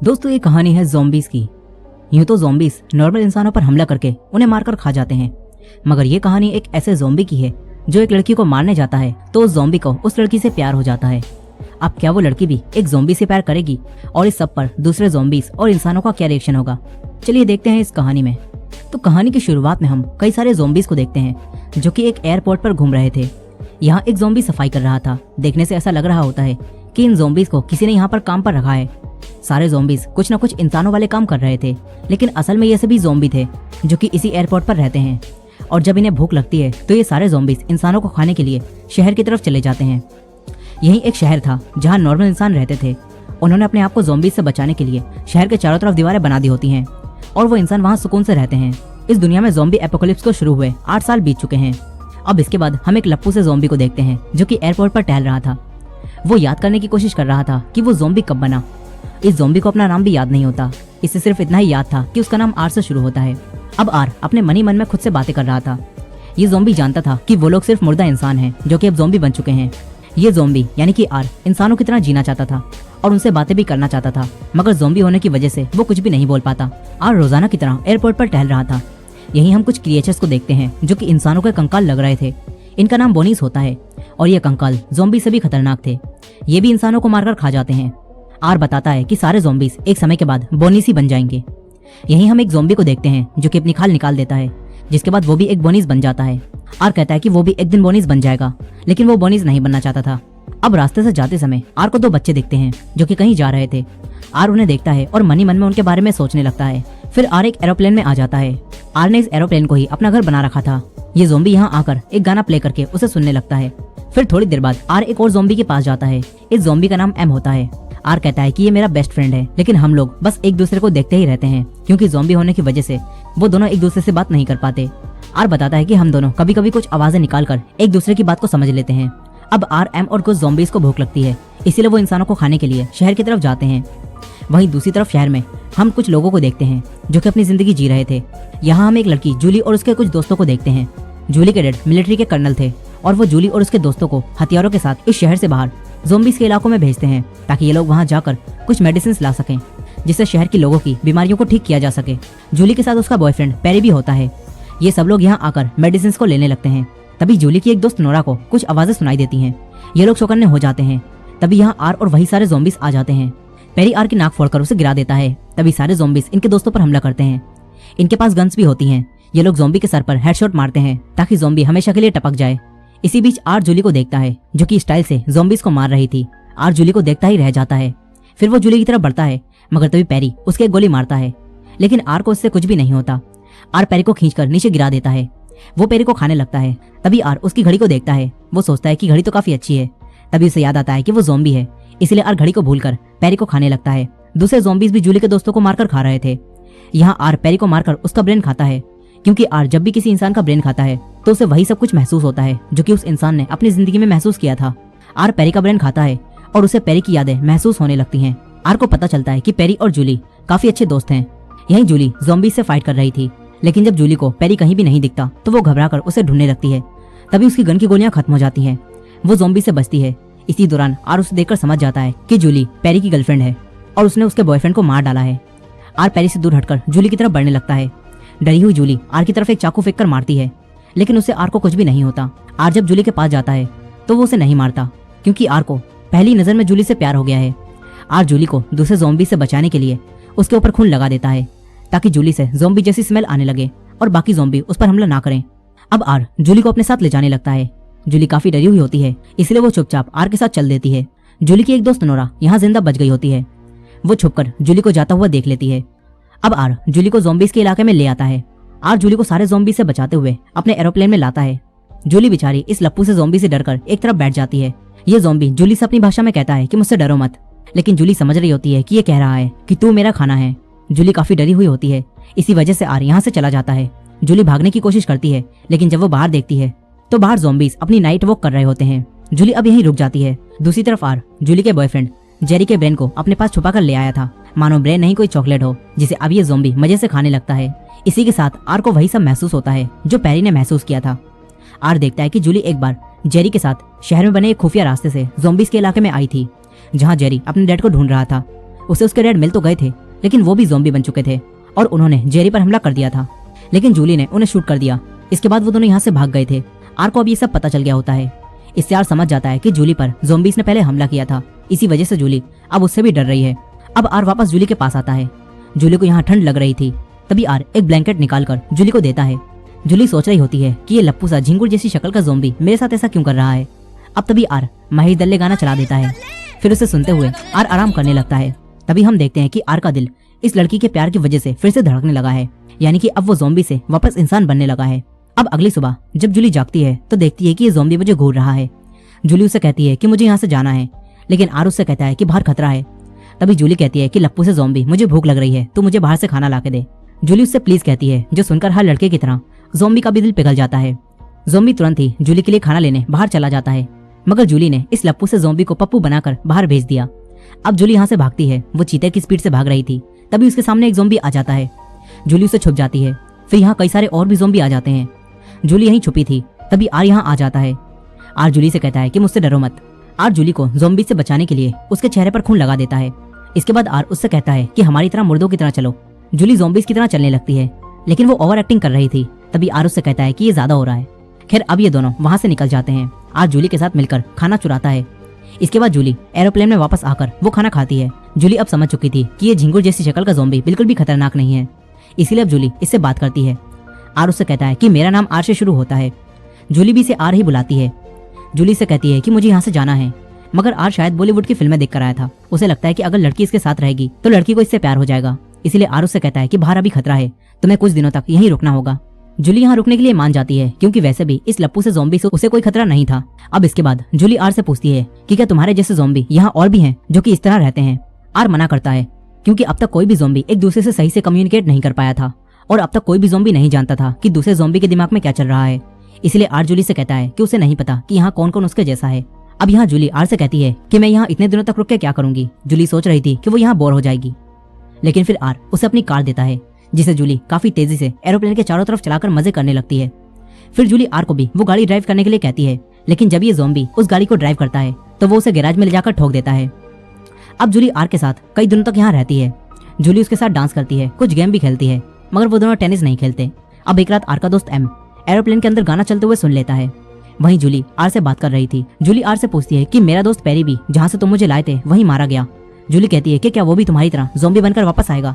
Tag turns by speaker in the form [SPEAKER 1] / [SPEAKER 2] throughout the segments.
[SPEAKER 1] दोस्तों ये कहानी है ज़ॉम्बीज़ की। यूं तो ज़ॉम्बीज़ नॉर्मल इंसानों पर हमला करके उन्हें मारकर खा जाते हैं, मगर ये कहानी एक ऐसे ज़ॉम्बी की है जो एक लड़की को मारने जाता है तो उस ज़ॉम्बी को उस लड़की से प्यार हो जाता है। अब क्या वो लड़की भी एक ज़ॉम्बी से प्यार करेगी और इस सब पर दूसरे ज़ॉम्बीज़ और इंसानों का क्या रिएक्शन होगा, चलिए देखते हैं इस कहानी में। तो कहानी की शुरुआत में हम कई सारे ज़ॉम्बीज़ को देखते हैं जो कि एक एयरपोर्ट पर घूम रहे थे। यहाँ एक ज़ॉम्बी सफाई कर रहा था। देखने से ऐसा लग रहा होता है कि इन ज़ॉम्बीज़ को किसी ने यहाँ पर काम पर रखा है। सारे ज़ॉम्बीज़ कुछ न कुछ इंसानों वाले काम कर रहे थे, लेकिन असल में ये सभी ज़ॉम्बी थे जो कि इसी एयरपोर्ट पर रहते हैं। और जब इन्हें भूख लगती है तो ये सारे ज़ॉम्बीज़ इंसानों को खाने के लिए शहर की तरफ चले जाते हैं। यही एक शहर था जहाँ नॉर्मल इंसान रहते थे। उन्होंने अपने आप को ज़ॉम्बीज़ से बचाने के लिए शहर के चारों तरफ दीवारें बना दी होती हैं और वो इंसान वहाँ सुकून से रहते हैं। इस दुनिया में ज़ॉम्बी एपोकलिप्स को शुरू हुए 8 साल बीत चुके हैं। अब इसके बाद हम एक लप्पू से ज़ॉम्बी को देखते हैं जो कि एयरपोर्ट पर टहल रहा था। वो याद करने की कोशिश कर रहा था कि वो ज़ॉम्बी कब बना। इस ज़ॉम्बी को अपना नाम भी याद नहीं होता, इसे सिर्फ इतना ही याद था कि उसका नाम आर से शुरू होता है। अब आर अपने मन ही मन में खुद से बातें कर रहा था। ये ज़ॉम्बी जानता था कि वो लोग सिर्फ मुर्दा इंसान हैं जो कि अब ज़ॉम्बी बन चुके हैं। ये ज़ॉम्बी यानी कि आर इंसानों की तरह जीना चाहता था और उनसे बातें भी करना चाहता था, मगर ज़ॉम्बी होने की वजह से वो कुछ भी नहीं बोल पाता। आर रोजाना की तरह एयरपोर्ट पर टहल रहा था। यहीं हम कुछ क्रिएचर्स को देखते हैं जो कि इंसानों के कंकाल लग रहे थे। इनका नाम बोनीस होता है और ये कंकाल ज़ॉम्बी से भी खतरनाक थे। ये भी इंसानों को मारकर खा जाते हैं। आर बताता है कि सारे ज़ॉम्बीज़ एक समय के बाद बोनीस ही बन जाएंगे। यहीं हम एक ज़ॉम्बी को देखते हैं जो कि अपनी खाल निकाल देता है, जिसके बाद वो भी एक बोनीस बन जाता है। आर कहता है कि वो भी एक दिन बोनीस बन जाएगा, लेकिन वो बोनीस नहीं बनना चाहता था। अब रास्ते से जाते समय आर को 2 बच्चे दिखते हैं जो कि कहीं जा रहे थे। आर उन्हें देखता है और मन ही मन में उनके बारे में सोचने लगता है। फिर आर एक एरोप्लेन में आ जाता है। आर ने इस एरोप्लेन को ही अपना घर बना रखा था। ये ज़ॉम्बी यहाँ आकर एक गाना प्ले करके उसे सुनने लगता है। फिर थोड़ी देर बाद आर एक और ज़ॉम्बी के पास जाता है। इस ज़ॉम्बी का नाम एम होता है। आर कहता है कि ये मेरा बेस्ट फ्रेंड है, लेकिन हम लोग बस एक दूसरे को देखते ही रहते हैं क्योंकि ज़ॉम्बी होने की वजह से वो दोनों एक दूसरे से बात नहीं कर पाते। आर बताता है कि हम दोनों कभी कभी कुछ आवाजें निकाल कर एक दूसरे की बात को समझ लेते हैं। अब आर, एम और कुछ ज़ॉम्बीज़ को भूख लगती है, इसीलिए वो इंसानों को खाने के लिए शहर की तरफ जाते हैं। वहीं दूसरी तरफ शहर में हम कुछ लोगों को देखते हैं जो कि अपनी जिंदगी जी रहे थे। यहाँ हम एक लड़की जूली और उसके कुछ दोस्तों को देखते हैं। जूली के डैड मिलिट्री के कर्नल थे और वो जूली और उसके दोस्तों को हथियारों के साथ इस शहर से बाहर ज़ॉम्बीज़ के इलाकों में भेजते हैं ताकि ये लोग वहाँ जाकर कुछ मेडिसिन ला सकें जिससे शहर के लोगों की बीमारियों को ठीक किया जा सके। जूली के साथ उसका बॉयफ्रेंड पेरी भी होता है। ये सब लोग यहाँ आकर मेडिसिन को लेने लगते हैं। तभी जूली की एक दोस्त नोरा को कुछ आवाजें सुनाई देती हैं। ये लोग चौकन्ने हो जाते हैं। तभी यहाँ आर और वही सारे ज़ॉम्बीज़ आ जाते हैं। पेरी आर की नाक फोड़कर उसे गिरा देता है। तभी सारे ज़ॉम्बीज़ इनके दोस्तों पर हमला करते हैं। इनके पास गन्स भी होती हैं। ये लोग ज़ॉम्बी के सर पर हेडशॉट मारते हैं ताकि ज़ॉम्बी हमेशा के लिए टपक जाए। इसी बीच आर जूली को देखता है जो कि स्टाइल से ज़ॉम्बीज़ को मार रही थी। आर जूली को देखता ही रह जाता है। फिर वो जूली की तरफ बढ़ता है, मगर तभी पेरी उसके एक गोली मारता है, लेकिन आर को उससे कुछ भी नहीं होता। आर पेरी को खींचकर नीचे गिरा देता है। वो पेरी को खाने लगता है। तभी आर उसकी घड़ी को देखता है। वो सोचता है कि घड़ी तो काफी अच्छी है। तभी उसे याद आता है कि वो ज़ॉम्बी है, इसलिए आर घड़ी को भूलकर पेरी को खाने लगता है। दूसरे ज़ॉम्बीज़ भी जूली के दोस्तों को मारकर खा रहे थे। यहाँ आर पेरी को मारकर उसका ब्रेन खाता है, क्योंकि आर जब भी किसी इंसान का ब्रेन खाता है तो उसे वही सब कुछ महसूस होता है जो कि उस इंसान ने अपनी जिंदगी में महसूस किया था। आर पेरी का ब्रेन खाता है और उसे पेरी की यादें महसूस होने लगती हैं। आर को पता चलता है कि पेरी और जूली काफी अच्छे दोस्त हैं। यहीं जूली ज़ॉम्बी से फाइट कर रही थी, लेकिन जब जूली को पेरी कहीं भी नहीं दिखता तो वो घबराकर उसे ढूंढने लगती है। तभी उसकी गन की गोलियां खत्म हो जाती हैं। वो ज़ॉम्बी से बचती है। इसी दौरान आर उसे देखकर समझ जाता है कि जूली पेरी की गर्लफ्रेंड है और उसने उसके बॉयफ्रेंड को मार डाला है। आर पेरी से दूर हटकर जूली की तरफ बढ़ने लगता है। डरी हुई जूली आर की तरफ एक चाकू फेंक कर मारती है, लेकिन उससे आर को कुछ भी नहीं होता। आर जब जूली के पास जाता है तो वो उसे नहीं मारता, क्योंकि आर को पहली नजर में जूली से प्यार हो गया है। आर जूली को दूसरे ज़ॉम्बी से बचाने के लिए उसके ऊपर खून लगा देता है ताकि जूली से ज़ॉम्बी जैसी स्मेल आने लगे और बाकी ज़ॉम्बी उस पर हमला ना करें। अब आर जूली को अपने साथ ले जाने लगता है। जूली काफी डरी हुई होती है, इसलिए वो चुपचाप आर के साथ चल देती है। जूली की एक दोस्त नोरा यहाँ जिंदा बच गई होती है। वो छुपकर जूली को जाता हुआ देख लेती है। अब आर जूली को ज़ॉम्बीज़ के इलाके में ले आता है। आर जूली को सारे ज़ॉम्बी से बचाते हुए अपने एरोप्लेन में लाता है। जूली बेचारी इस लप्पू से ज़ॉम्बी से डरकर एक तरफ बैठ जाती है। ये ज़ॉम्बी जूली से अपनी भाषा में कहता है कि मुझसे डरो मत, लेकिन जूली समझ रही होती है कि ये कह रहा है कि तू मेरा खाना है। जूली काफी डरी हुई होती है, इसी वजह से आर यहाँ से चला जाता है। जूली भागने की कोशिश करती है, लेकिन जब वो बाहर देखती है तो बाहर ज़ॉम्बीज़ अपनी नाइट वॉक कर रहे होते हैं। जूली अब यहीं रुक जाती है। दूसरी तरफ आर जूली के बॉयफ्रेंड जेरी के ब्रेन को अपने पास छुपा कर ले आया था, मानो ब्रेन नहीं कोई चॉकलेट हो जिसे अब ये ज़ॉम्बी मजे से खाने लगता है। इसी के साथ आर को वही सब महसूस होता है जो पेरी ने महसूस किया था। आर देखता है कि जूली एक बार जेरी के साथ शहर में बने एक खुफिया रास्ते से ज़ॉम्बीज़ के इलाके में आई थी, जहाँ जेरी अपने डैड को ढूंढ रहा था। उसे उसके डैड मिल तो गए थे, लेकिन वो भी ज़ॉम्बी बन चुके थे और उन्होंने जेरी पर हमला कर दिया था, लेकिन जूली ने उन्हें शूट कर दिया। इसके बाद वो दोनों यहाँ से भाग गए थे। आर को अब ये सब पता चल गया होता है। इससे आर समझ जाता है कि जूली पर ज़ॉम्बीज़ ने पहले हमला किया था, इसी वजह से जूली अब उससे भी डर रही है। अब आर वापस जूली के पास आता है। जूली को यहाँ ठंड लग रही थी, तभी आर एक ब्लैंकेट निकालकर जूली को देता है। जूली सोच रही होती है कि ये लप्पू सा झिंगुर जैसी शक्ल का ज़ॉम्बी मेरे साथ ऐसा क्यों कर रहा है। अब तभी आर महेश दल्ले गाना चला देता है। फिर उसे सुनते हुए आर आराम करने लगता है। तभी हम देखते हैं कि आर का दिल इस लड़की के प्यार की वजह से फिर से धड़कने लगा है, यानी कि अब वो ज़ॉम्बी से वापस इंसान बनने लगा है। अब अगली सुबह जब जूली जागती है तो देखती है कि ये ज़ॉम्बी मुझे घूर रहा है। जूली उसे कहती है कि मुझे यहाँ से जाना है, लेकिन आर उससे कहता है कि बाहर खतरा है। तभी जूली कहती है कि लप्पू से ज़ॉम्बी, मुझे भूख लग रही है, तो मुझे बाहर से खाना ला के दे। जूली उससे प्लीज कहती है, जो सुनकर हर लड़के की तरह ज़ॉम्बी का भी दिल पिघल जाता है। ज़ॉम्बी तुरंत ही जूली के लिए खाना लेने बाहर चला जाता है, मगर जूली ने इस लप्पू से ज़ॉम्बी को पप्पू बनाकर बाहर भेज दिया। अब जूली यहाँ से भागती है। वो चीते की स्पीड से भाग रही थी, तभी उसके सामने एक ज़ॉम्बी आ जाता है। जूली उसे छुप जाती है। फिर यहाँ कई सारे और भी ज़ॉम्बी आ जाते हैं। जूली यहीं छुपी थी, तभी आर यहाँ आ जाता है। आर जूली से कहता है कि मुझसे डरो मत। आर जूली को ज़ॉम्बी से बचाने के लिए उसके चेहरे पर खून लगा देता है। इसके बाद आर उससे कहता है कि हमारी तरह मुर्दों की तरह चलो। जूली ज़ॉम्बीज़ की तरह चलने लगती है, लेकिन वो ओवर एक्टिंग कर रही थी। तभी आर उससे कहता है कि ये ज्यादा हो रहा है। खैर अब ये दोनों वहां से निकल जाते हैं। आर जूली के साथ मिलकर खाना चुराता है। इसके बाद जूली एरोप्लेन में वापस आकर वो खाना खाती है। जूली अब समझ चुकी थी कि ये झिंगुर जैसी शक्ल का ज़ॉम्बी बिल्कुल भी खतरनाक नहीं है, इसीलिए अब जूली इससे बात करती है। आर उससे कहता है कि मेरा नाम आर से शुरू होता है। जूली भी इसे आर ही बुलाती है। जूली से कहती है कि मुझे यहाँ से जाना है, मगर आर शायद बॉलीवुड की फिल्में देखकर आया था। उसे लगता है कि अगर लड़की इसके साथ रहेगी तो लड़की को इससे प्यार हो जाएगा, इसीलिए आर उससे कहता है कि बाहर अभी खतरा है, तुम्हें कुछ दिनों तक यहीं रुकना होगा। जूली यहाँ रुकने के लिए मान जाती है, क्योंकि वैसे भी इस लप्पू से ज़ॉम्बी से उसे कोई खतरा नहीं था। अब इसके बाद जूली आर से पूछती है कि क्या तुम्हारे जैसे ज़ॉम्बी यहाँ और भी हैं जो कि इस तरह रहते हैं। आर मना करता है, क्योंकि अब तक कोई भी ज़ॉम्बी एक दूसरे से सही से कम्युनिकेट नहीं कर पाया था, और अब तक कोई भी ज़ॉम्बी नहीं जानता था कि दूसरे ज़ॉम्बी के दिमाग में क्या चल रहा है। इसलिए आर जूली से कहता है कि उसे नहीं पता कि यहाँ कौन कौन उसके जैसा है। अब यहाँ जूली आर से कहती है कि मैं यहाँ इतने दिनों तक रुक के क्या करूंगी। जूली सोच रही थी कि वो यहाँ बोर हो जाएगी, लेकिन फिर आर उसे अपनी कार देता है, जिसे जूली काफी तेजी से एरोप्लेन के चारों तरफ चलाकर मजे करने लगती है। फिर जूली आर को भी वो गाड़ी ड्राइव करने के लिए कहती है, लेकिन जब ये ज़ॉम्बी उस गाड़ी को ड्राइव करता है तो वो उसे गैराज में ले जाकर ठोक देता है। अब जूली आर के साथ कई दिनों तक यहाँ रहती है। जूली उसके साथ डांस करती है, कुछ गेम भी खेलती है, मगर वो दोनों टेनिस नहीं खेलते। अब एक रात आर का दोस्त एम एरोप्लेन के अंदर गाना चलते हुए सुन लेता है। वहीं जूली आर से बात कर रही थी। जूली आर से पूछती है कि मेरा दोस्त पेरी भी जहाँ से तुम मुझे लाए थे वहीं मारा गया। जूली कहती है कि क्या वो भी तुम्हारी तरह ज़ॉम्बी बनकर वापस आएगा,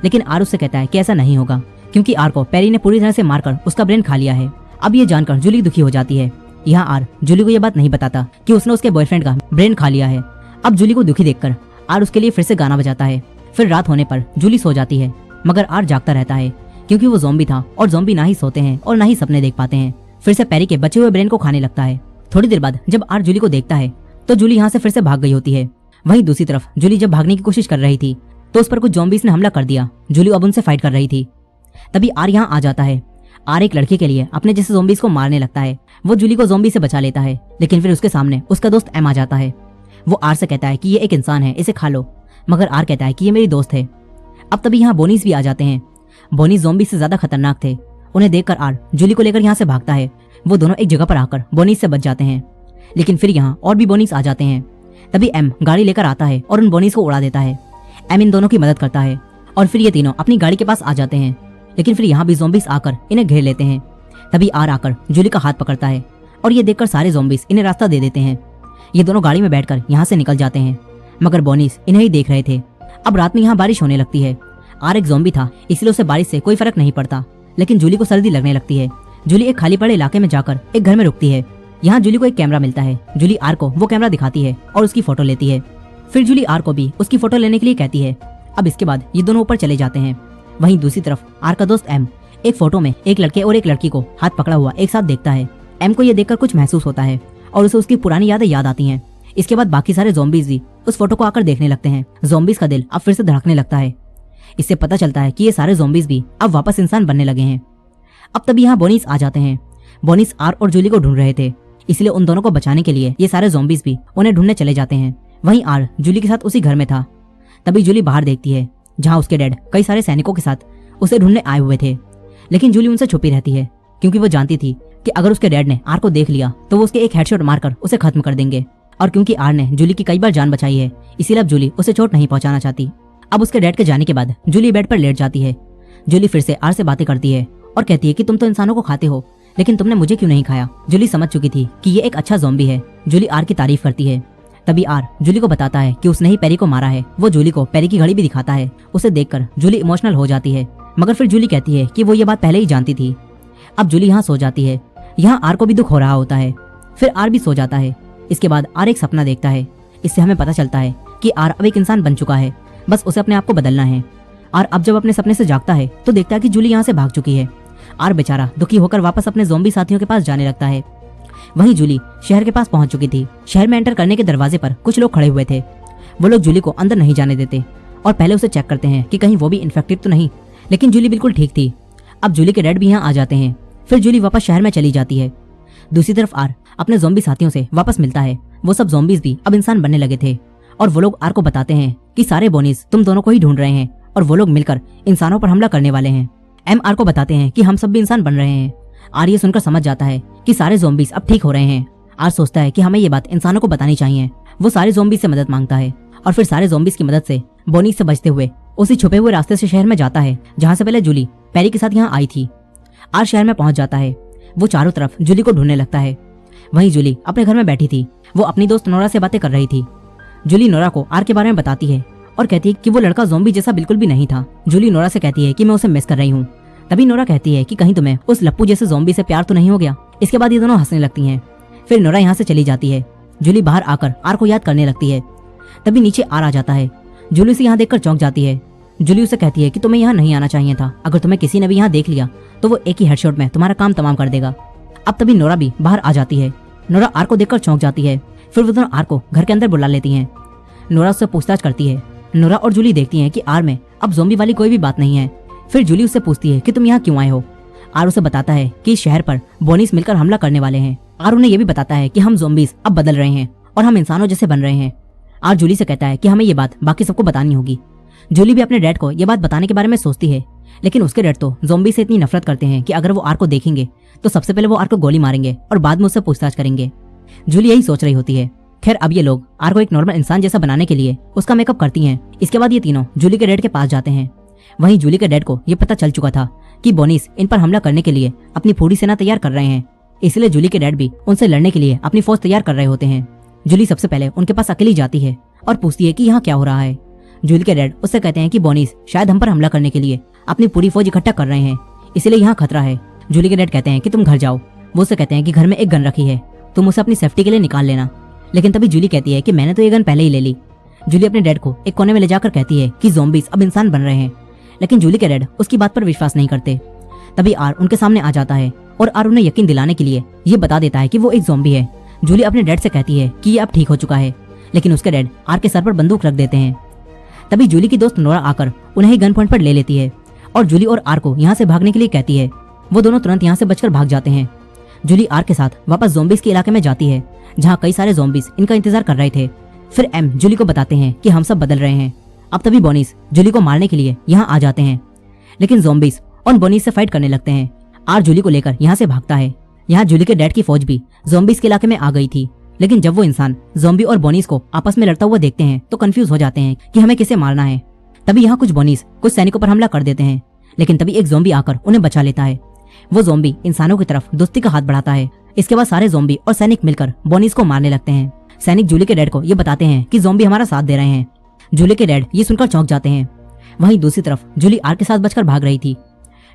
[SPEAKER 1] लेकिन आर उससे कहता है कि ऐसा नहीं होगा, क्योंकि आर को पेरी ने पूरी तरह से मारकर उसका ब्रेन खा लिया है। अब ये जानकर जूली दुखी हो जाती है। यहाँ आर जूली को ये बात नहीं बताता कि उसने उसके बॉयफ्रेंड का ब्रेन खा लिया है। अब जूली को दुखी देखकर आर उसके लिए फिर से गाना बजाता है। फिर रात होने पर जूली सो जाती है, मगर आर जागता रहता है, क्योंकि वो ज़ॉम्बी था और ज़ॉम्बी ना ही सोते हैं और ना ही सपने देख पाते हैं। फिर से पेरी के बचे हुए ब्रेन को खाने लगता है। थोड़ी देर बाद जब आर जूली को देखता है तो जूली यहाँ से फिर से भाग गई होती है। वहीं दूसरी तरफ जूली जब भागने की कोशिश कर रही थी तो उस पर कुछ ज़ॉम्बीज़ ने हमला कर दिया। जूली अब उनसे फाइट कर रही थी। तभी आर यहाँ आ जाता है। आर एक लड़के के लिए अपने जैसे ज़ॉम्बीज़ को मारने लगता है। वो जूली को ज़ॉम्बी से बचा लेता है, लेकिन फिर उसके सामने उसका दोस्त एम आ जाता है। वो आर से कहता है कि ये एक इंसान है, इसे खा लो, मगर आर कहता है कि ये मेरी दोस्त है। अब तभी यहाँ बोनीस भी आ जाते हैं। बोनीस ज़ॉम्बी से ज्यादा खतरनाक थे। उन्हें देखकर आर जूली को लेकर यहाँ से भागता है। वो दोनों एक जगह पर आकर बोनीस से बच जाते हैं, लेकिन फिर यहाँ और भी बोनीस आ जाते हैं। तभी एम गाड़ी लेकर आता है और उन बोनीस को उड़ा देता है। एम इन दोनों की मदद करता है और फिर ये तीनों अपनी गाड़ी के पास आ जाते हैं, लेकिन फिर यहाँ भी ज़ॉम्बीज़ आकर इन्हें घेर लेते हैं। तभी आर आकर जूली का हाथ पकड़ता है और ये देखकर सारे ज़ॉम्बीज़ इन्हें रास्ता दे देते हैं। ये दोनों गाड़ी में बैठकर यहाँ से निकल जाते हैं, मगर बोनीस इन्हें ही देख रहे थे। अब रात में यहाँ बारिश होने लगती है। आर एक ज़ॉम्बी था, इसलिए उसे बारिश से कोई फर्क नहीं पड़ता, लेकिन जूली को सर्दी लगने लगती है। जूली एक खाली पड़े इलाके में जाकर एक घर में रुकती है। यहाँ जूली को एक कैमरा मिलता है। जूली आर को वो कैमरा दिखाती है और उसकी फोटो लेती है। फिर जूली आर को भी उसकी फोटो लेने के लिए कहती है। अब इसके बाद ये दोनों ऊपर चले जाते हैं। वहीं दूसरी तरफ आर का दोस्त एम एक फोटो में एक लड़के और एक लड़की को हाथ पकड़ा हुआ एक साथ देखता है। एम को ये देखकर कुछ महसूस होता है और उसे उसकी पुरानी यादें याद आती हैं। इसके बाद बाकी सारे ज़ॉम्बीज़ भी उस फोटो को आकर देखने लगते हैं। ज़ॉम्बीज़ का दिल अब फिर से धड़कने लगता है। इससे पता चलता है कि ये सारे ज़ॉम्बीज़ भी अब वापस इंसान बनने लगे हैं। अब तभी यहाँ बोनीस आ जाते हैं। बोनीस आर और जूली को ढूंढ रहे थे, इसलिए उन दोनों को बचाने के लिए ये सारे ज़ॉम्बीज़ भी उन्हें ढूंढने चले जाते हैं। वहीं आर जूली के साथ उसी घर में था। तभी जूली बाहर देखती है, जहाँ उसके डैड कई सारे सैनिकों के साथ उसे ढूंढने आए हुए थे, लेकिन जूली उनसे छुपी रहती है, क्योंकि वो जानती थी कि अगर उसके डैड ने आर को देख लिया तो वो उसके एक हेडशॉट मारकर उसे खत्म कर देंगे। और क्योंकि आर ने जूली की कई बार जान बचाई है, इसीलिए अब जूली उसे चोट नहीं पहुंचाना चाहती। अब उसके डैड के जाने के बाद जूली बेड पर लेट जाती है। जूली फिर से आर से बातें करती है और कहती है कि तुम तो इंसानों को खाते हो, लेकिन तुमने मुझे क्यों नहीं खाया। जूली समझ चुकी थी कि ये एक अच्छा ज़ॉम्बी है। जूली आर की तारीफ करती है। तभी आर जूली को बताता है कि उसने ही पेरी को मारा है। वो जूली को पेरी की घड़ी भी दिखाता है। उसे देखकर जूली इमोशनल हो जाती है, मगर फिर जूली कहती है कि वो ये बात पहले ही जानती थी। अब जूली यहाँ सो जाती है। यहाँ आर को भी दुख हो रहा होता है। फिर आर भी सो जाता है। इसके बाद आर एक सपना देखता है। इससे हमें पता चलता है कि आर अब एक इंसान बन चुका है, बस उसे अपने आप को बदलना है। आर अब जब अपने सपने से जागता है तो देखता है कि जूली यहाँ से भाग चुकी है। आर बेचारा दुखी होकर वापस अपने ज़ॉम्बी साथियों के पास जाने लगता है। वहीं जूली शहर के पास पहुंच चुकी थी। शहर में एंटर करने के दरवाजे पर कुछ लोग खड़े हुए थे। वो लोग जूली को अंदर नहीं जाने देते और पहले उसे चेक करते हैं कि कहीं वो भी इन्फेक्टेड तो नहीं, लेकिन जूली बिल्कुल ठीक थी। अब जूली के डैड भी यहाँ आ जाते हैं। फिर जूली वापस शहर में चली जाती है। दूसरी तरफ आर अपने ज़ॉम्बी साथियों से वापस मिलता है। वो सब ज़ॉम्बीज भी अब इंसान बनने लगे थे और वो लोग आर को बताते हैं कि सारे बोनीज तुम दोनों को ही ढूंढ रहे हैं और वो लोग मिलकर इंसानों पर हमला करने वाले हैं। एम आर को बताते हैं कि हम सब भी इंसान बन रहे हैं। आर ये सुनकर समझ जाता है कि सारे ज़ॉम्बीज अब ठीक हो रहे हैं। आर सोचता है कि हमें ये बात इंसानों को बतानी चाहिए। वो सारे ज़ॉम्बीज से मदद मांगता है और फिर सारे ज़ॉम्बीज की मदद से बोनीज से बचते हुए उसी छुपे हुए रास्ते से शहर में जाता है जहाँ से पहले जूली पेरी के साथ यहाँ आई थी। आर शहर में पहुंच जाता है। वो चारों तरफ जूली को ढूंढने लगता है। वहीं जूली अपने घर में बैठी थी। वो अपनी दोस्त नोरा से बातें कर रही थी। जूली नोरा को आर के बारे में बताती है और कहती है कि वो लड़का ज़ॉम्बी जैसा बिल्कुल भी नहीं था। जूली नोरा से कहती है कि मैं उसे मिस कर रही हूँ। तभी नोरा कहती है कि कहीं तुम्हें उस लप्पू जैसे ज़ॉम्बी से प्यार तो नहीं हो गया। इसके बाद ये दोनों हंसने लगती हैं। फिर नोरा यहाँ से चली जाती है। जूली बाहर आकर आर को याद करने लगती है। तभी नीचे आर आ जाता है। जूली उसे यहाँ देखकर चौंक जाती है। जूली उसे कहती है कि तुम्हें यहाँ नहीं आना चाहिए था। अगर तुम्हें किसी ने भी यहाँ देख लिया तो वो एक ही हेडशॉट में तुम्हारा काम तमाम कर देगा। अब तभी नोरा भी बाहर आ जाती है। नोरा आर को देखकर चौंक जाती है। फिर वो दोनों आर को घर के अंदर बुला लेती हैं। नोरा उससे पूछताछ करती है। नोरा और जूली देखती हैं कि आर में अब ज़ॉम्बी वाली कोई भी बात नहीं है। फिर जूली उससे पूछती है कि तुम यहाँ क्यों आए हो। आर उसे बताता है कि इस शहर पर बोनीस मिलकर हमला करने वाले हैं। आर उन्हें यह भी बताता है कि हम ज़ॉम्बीज अब बदल रहे हैं और हम इंसानों जैसे बन रहे हैं। आर जूली से कहता है कि हमें ये बात बाकी सबको बतानी होगी। जूली भी अपने डैड को यह बात बताने के बारे में सोचती है, लेकिन उसके डैड तो ज़ॉम्बी से इतनी नफरत करते हैं कि अगर वो आर को देखेंगे तो सबसे पहले वो आर को गोली मारेंगे और बाद में उससे पूछताछ करेंगे। जूली यही सोच रही होती है। खैर अब ये लोग आर को एक नॉर्मल इंसान जैसा बनाने के लिए उसका मेकअप करती हैं। इसके बाद ये तीनों जूली के डैड के पास जाते हैं। वहीं जूली के डैड को ये पता चल चुका था कि बोनीस इन पर हमला करने के लिए अपनी पूरी सेना तैयार कर रहे हैं, इसलिए जूली के डैड भी उनसे लड़ने के लिए अपनी फौज तैयार कर रहे होते हैं। जूली सबसे पहले उनके पास अकेली जाती है और पूछती है कि यहाँ क्या हो रहा है। जूली के डैड उससे कहते हैं कि बोनीस शायद हम पर हमला करने के लिए अपनी पूरी फौज इकट्ठा कर रहे हैं, इसलिए यहाँ खतरा है। जूली के डैड कहते हैं कि तुम घर जाओ। वो उससे कहते हैं कि घर में एक गन रखी है, तुम उसे अपनी सेफ्टी के लिए निकाल लेना। लेकिन तभी जूली कहती है कि मैंने तो ये गन पहले ही ले ली। जूली अपने डैड को एक कोने में ले जाकर कहती है कि ज़ॉम्बीज अब इंसान बन रहे हैं, लेकिन जूली के डैड उसकी बात पर विश्वास नहीं करते। तभी आर उनके सामने आ जाता है और आर उन्हें यकीन दिलाने के लिए ये बता देता है कि वो एक ज़ॉम्बी है। जूली अपने डैड से कहती है कि ये अब ठीक हो चुका है, लेकिन उसके डैड आर के सर पर बंदूक रख देते हैं। तभी जूली की दोस्त नोरा आकर उन्हें ही गन पॉइंट पर ले लेती है और जूली और आर को यहाँ से भागने के लिए कहती है। वो दोनों तुरंत यहाँ से बचकर भाग जाते हैं। जूली आर के साथ वापस ज़ॉम्बीज के इलाके में जाती है जहाँ कई सारे ज़ॉम्बीज इनका इंतजार कर रहे थे। फिर एम जूली को बताते हैं कि हम सब बदल रहे हैं। अब तभी बोनीस जूली को मारने के लिए यहाँ आ जाते हैं, लेकिन ज़ॉम्बीज उन बोनीस से फाइट करने लगते हैं। आर जूली को लेकर यहाँ से भागता है। यहाँ जूली के डैड की फौज भी ज़ॉम्बीज के इलाके में आ गई थी, लेकिन जब वो इंसान ज़ॉम्बी और बोनीस को आपस में लड़ता हुआ देखते हैं तो कंफ्यूज हो जाते हैं कि हमें किसे मारना है। तभी यहाँ कुछ बोनीस कुछ सैनिकों पर हमला कर देते हैं, लेकिन तभी एक ज़ॉम्बी आकर उन्हें बचा लेता है। वो ज़ॉम्बी इंसानों की तरफ दोस्ती का हाथ बढ़ाता है। इसके बाद सारे ज़ॉम्बी और सैनिक मिलकर बोनीस को मारने लगते हैं। सैनिक जूली के डैड को ये बताते हैं कि ज़ॉम्बी हमारा साथ दे रहे हैं। जूली के डैड ये सुनकर चौंक जाते हैं। वहीं दूसरी तरफ जूली आर के साथ बचकर भाग रही थी।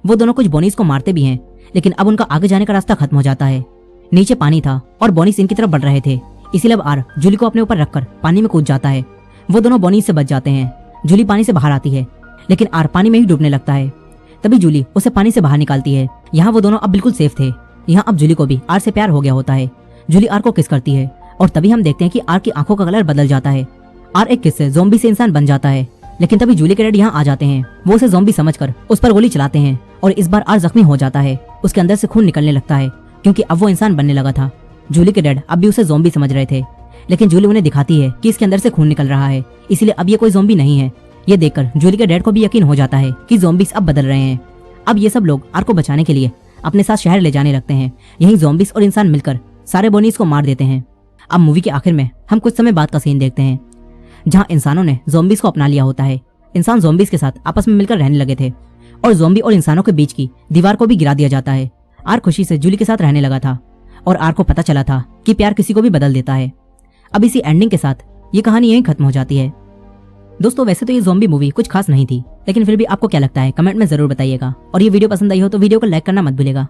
[SPEAKER 1] वो दोनों कुछ बोनीस को मारते भी हैं, लेकिन अब उनका आगे जाने का रास्ता खत्म हो जाता है। नीचे पानी था और बोनीस इनकी तरफ बढ़ रहे थे, इसीलिए अब आर जूली को अपने ऊपर रखकर पानी में कूद जाता है। वो दोनों बोनीस से बच जाते हैं। जूली पानी से बाहर आती है, लेकिन आर पानी में ही डूबने लगता है। तभी जूली उसे पानी से बाहर निकालती है। यहाँ वो दोनों अब बिल्कुल सेफ थे। यहाँ अब जूली को भी आर से प्यार हो गया होता है। जूली आर को किस करती है और तभी हम देखते हैं कि आर की आंखों का कलर बदल जाता है। आर एक किस से ज़ॉम्बी से इंसान बन जाता है, लेकिन तभी जूली के डैड यहाँ आ जाते हैं। वो उसे ज़ॉम्बी समझकर उस पर गोली चलाते हैं और इस बार आर जख्मी हो जाता है। उसके अंदर से खून निकलने लगता है क्योंकि अब वो इंसान बनने लगा था। जूली के डैड अब भी उसे ज़ॉम्बी समझ रहे थे, लेकिन जूली उन्हें दिखाती है कि इसके अंदर से खून निकल रहा है, इसलिए अब ये कोई ज़ॉम्बी नहीं है। ये देखकर जूली के डैड को भी यकीन हो जाता है कि ज़ॉम्बीज अब बदल रहे हैं। अब ये सब लोग आर को बचाने के लिए अपने साथ शहर ले जाने लगते हैं। यहीं ज़ॉम्बीज और इंसान मिलकर सारे बोनीस को मार देते हैं। अब मूवी के आखिर में हम कुछ समय बाद का सीन देखते हैं जहां इंसानों ने ज़ॉम्बीज को अपना लिया होता है। इंसान ज़ॉम्बीज के साथ आपस में मिलकर रहने लगे थे और ज़ॉम्बी और इंसानों के बीच की दीवार को भी गिरा दिया जाता है। आर खुशी से जूली के साथ रहने लगा था और आर को पता चला था कि प्यार किसी को भी बदल देता है। अब इसी एंडिंग के साथ ये कहानी यहीं खत्म हो जाती है। दोस्तों वैसे तो ये ज़ॉम्बी मूवी कुछ खास नहीं थी, लेकिन फिर भी आपको क्या लगता है कमेंट में जरूर बताइएगा और ये वीडियो पसंद आई हो तो वीडियो को लाइक करना मत भूलिएगा।